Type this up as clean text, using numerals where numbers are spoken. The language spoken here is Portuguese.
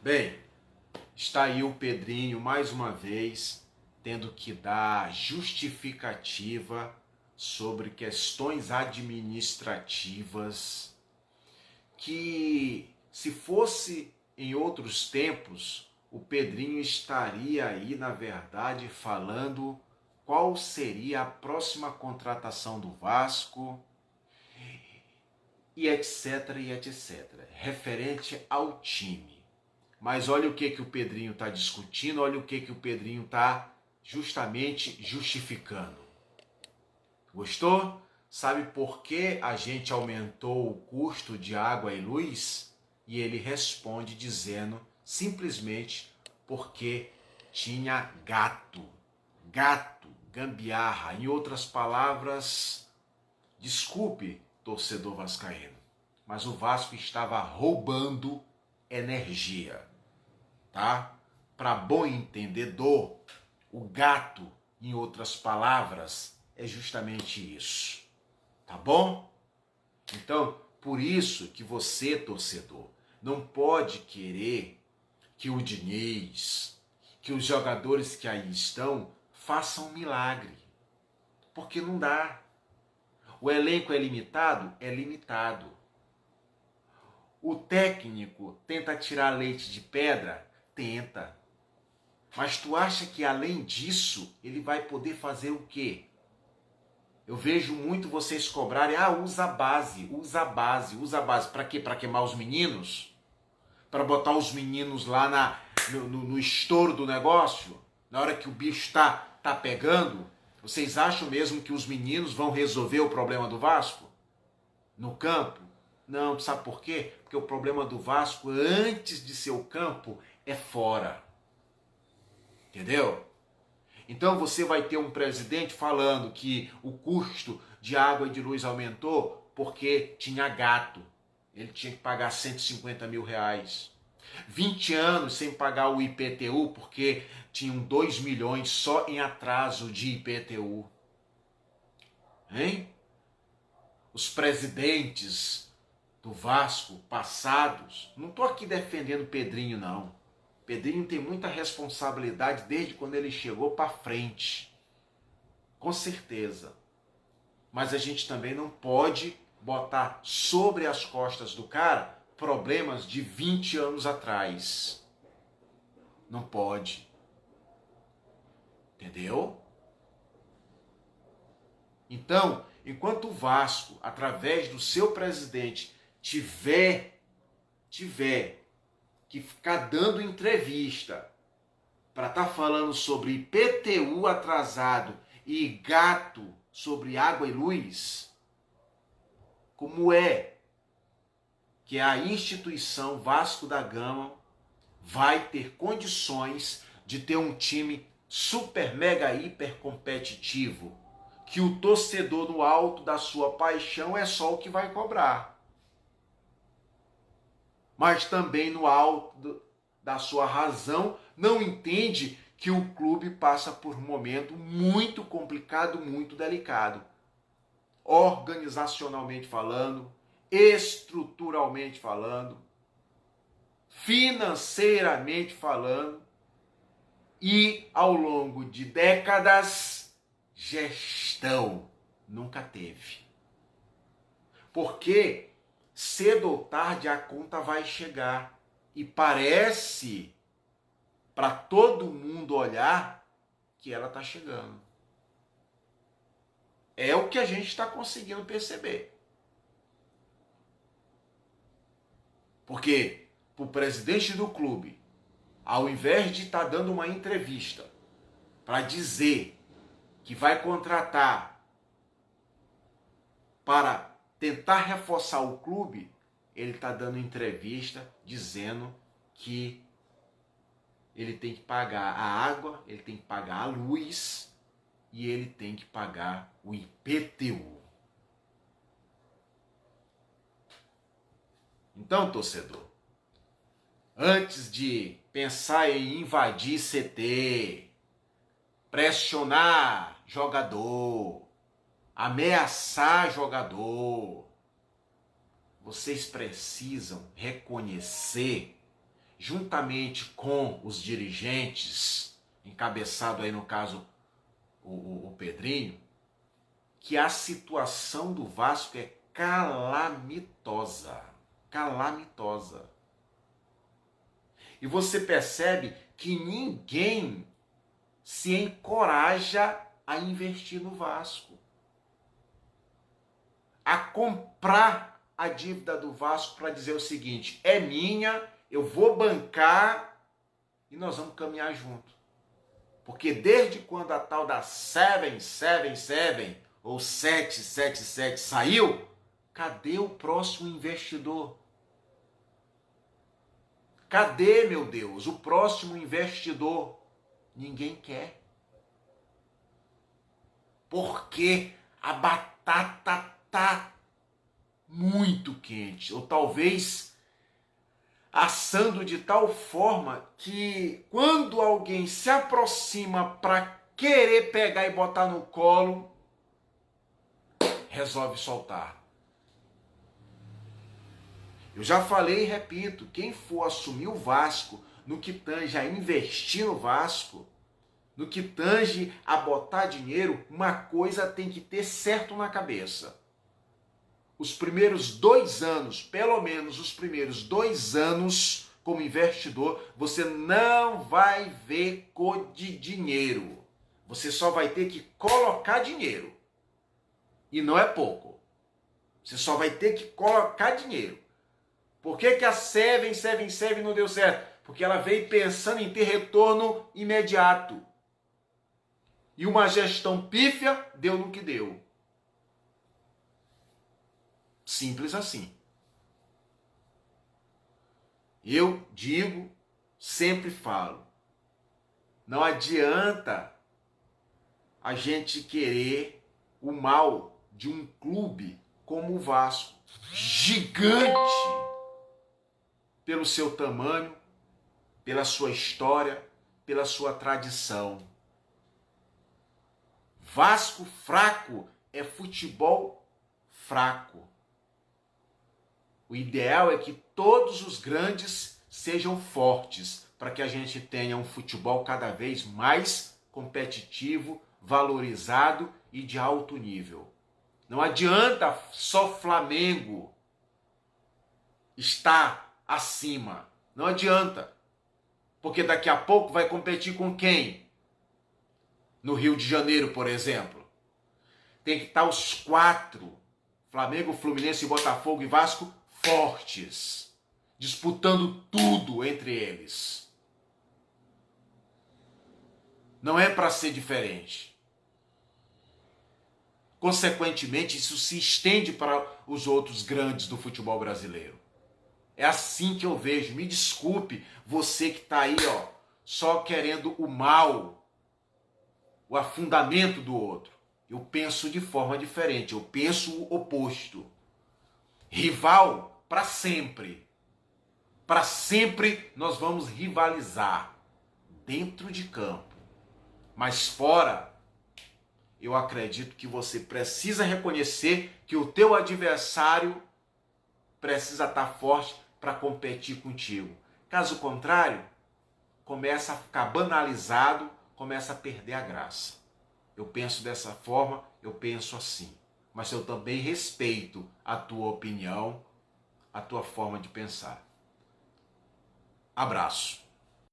Bem, está aí o Pedrinho mais uma vez tendo que dar justificativa sobre questões administrativas que, se fosse em outros tempos, o Pedrinho estaria aí, na verdade, falando qual seria a próxima contratação do Vasco e etc, e etc, referente ao time. Mas olha o que o Pedrinho está discutindo, olha o que o Pedrinho está justamente justificando. Gostou? Sabe por que a gente aumentou o custo de água e luz? E ele responde dizendo simplesmente porque tinha gato. Gato, gambiarra. Em outras palavras, desculpe, torcedor vascaíno, mas o Vasco estava roubando energia, tá? Para bom entendedor, o gato, em outras palavras, é justamente isso, tá bom? Então, por isso que você, torcedor, não pode querer que o Diniz, que os jogadores que aí estão, façam um milagre, porque não dá. O elenco é limitado? É limitado. O técnico tenta tirar leite de pedra? Tenta. Mas tu acha que além disso ele vai poder fazer o quê? Eu vejo muito vocês cobrarem, usa a base, usa a base, usa a base. Para quê? Para queimar os meninos? Para botar os meninos lá no estouro do negócio? Na hora que o bicho tá pegando? Vocês acham mesmo que os meninos vão resolver o problema do Vasco? No campo? Não, sabe por quê? Porque o problema do Vasco, antes de ser o campo, é fora. Entendeu? Então você vai ter um presidente falando que o custo de água e de luz aumentou porque tinha gato. Ele tinha que pagar 150 mil reais. 20 anos sem pagar o IPTU porque tinham 2 milhões só em atraso de IPTU. Hein? Os presidentes do Vasco passados, não estou aqui defendendo Pedrinho não. Pedrinho tem muita responsabilidade desde quando ele chegou para frente. Com certeza. Mas a gente também não pode botar sobre as costas do cara problemas de 20 anos atrás. Não pode. Entendeu? Então, enquanto o Vasco, através do seu presidente, tiver que ficar dando entrevista para estar falando sobre IPTU atrasado e gato sobre água e luz, como é que a instituição Vasco da Gama vai ter condições de ter um time super, mega, hiper competitivo, que o torcedor no alto da sua paixão é só o que vai cobrar. Mas também no alto da sua razão não entende que o clube passa por um momento muito complicado, muito delicado. Organizacionalmente falando, estruturalmente falando, financeiramente falando e ao longo de décadas, gestão nunca teve. Porque cedo ou tarde a conta vai chegar e parece para todo mundo olhar que ela está chegando. É o que a gente está conseguindo perceber. Porque o presidente do clube, ao invés de estar dando uma entrevista para dizer que vai contratar para tentar reforçar o clube, ele está dando entrevista dizendo que ele tem que pagar a água, ele tem que pagar a luz e ele tem que pagar o IPTU. Então, torcedor, antes de pensar em invadir CT, pressionar jogador, ameaçar jogador, vocês precisam reconhecer juntamente com os dirigentes, encabeçado aí no caso o Pedrinho, que a situação do Vasco é calamitosa. Calamitosa. E você percebe que ninguém se encoraja a investir no Vasco, a comprar a dívida do Vasco para dizer o seguinte: é minha, eu vou bancar e nós vamos caminhar junto. Porque desde quando a tal da 777 ou 777 saiu, cadê o próximo investidor? Cadê, meu Deus, o próximo investidor? Ninguém quer. Porque a batata tá muito quente, ou talvez assando de tal forma que quando alguém se aproxima para querer pegar e botar no colo, resolve soltar. Eu já falei e repito, quem for assumir o Vasco no que tange a investir no Vasco, no que tange a botar dinheiro, uma coisa tem que ter certo na cabeça. Os primeiros 2 anos, pelo menos os primeiros 2 anos como investidor, você não vai ver cor de dinheiro. Você só vai ter que colocar dinheiro. E não é pouco. Você só vai ter que colocar dinheiro. Por que a Seven não deu certo? Porque ela veio pensando em ter retorno imediato. E uma gestão pífia deu no que deu. Simples assim. Eu digo, sempre falo, não adianta a gente querer o mal de um clube como o Vasco, gigante pelo seu tamanho, pela sua história, pela sua tradição. Vasco fraco é futebol fraco. O ideal é que todos os grandes sejam fortes, para que a gente tenha um futebol cada vez mais competitivo, valorizado e de alto nível. Não adianta só Flamengo estar acima. Não adianta. Porque daqui a pouco vai competir com quem? No Rio de Janeiro, por exemplo. Tem que estar os 4, Flamengo, Fluminense, Botafogo e Vasco, fortes, disputando tudo entre eles. Não é para ser diferente. Consequentemente, isso se estende para os outros grandes do futebol brasileiro. É assim que eu vejo. Me desculpe, você que está aí, só querendo o mal, o afundamento do outro. Eu penso de forma diferente, eu penso o oposto. Rival para sempre. Para sempre nós vamos rivalizar dentro de campo. Mas fora, eu acredito que você precisa reconhecer que o teu adversário precisa estar forte para competir contigo. Caso contrário, começa a ficar banalizado, começa a perder a graça. Eu penso dessa forma, eu penso assim. Mas eu também respeito a tua opinião, a tua forma de pensar. Abraço.